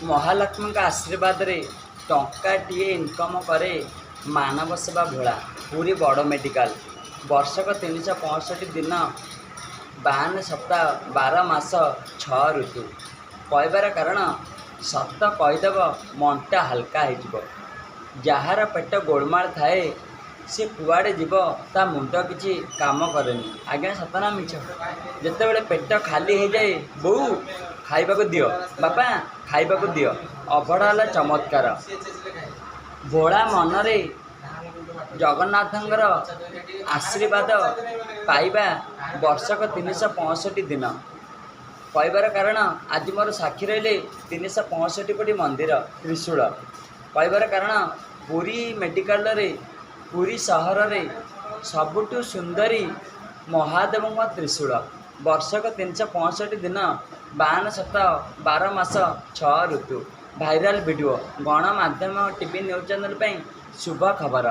महालक्ष्मी आशीर्वाद रे टंकाटीए इनकम करे मानव सेवा भोला पूरी बड़ मेडिकल वर्षक 365 दिन 52 सप्ताह 12 मास 6 ऋतु कहबार कारण सत कहीदेव मनटा हल्का हो जार पेट गोलमाल थाए सी कुआड़े जीव ता मुंड किसी काम करेनि आज्ञा सतना मिछ जिते पेट खाली हो जाए बो खाइबा दियो बापा खाइबा दियो अभड़ा है चमत्कार भोला मनरे जगन्नाथंकर आशीर्वाद पाइबा वर्षक 365 दिन कहबार कारण आज मोर साक्षी रही 365 कोटी मंदिर त्रिशूल कहबार कारण पुरी मेडिकल रे पुरी सहर रे सबुठु सुंदरी महादेव त्रिशूल वर्षक 365 दिन 52 सप्ताह 12 मास 6 ऋतु भाइराल वीडियो गणमाध्यम टीवी न्यूज चैनल शुभ खबर।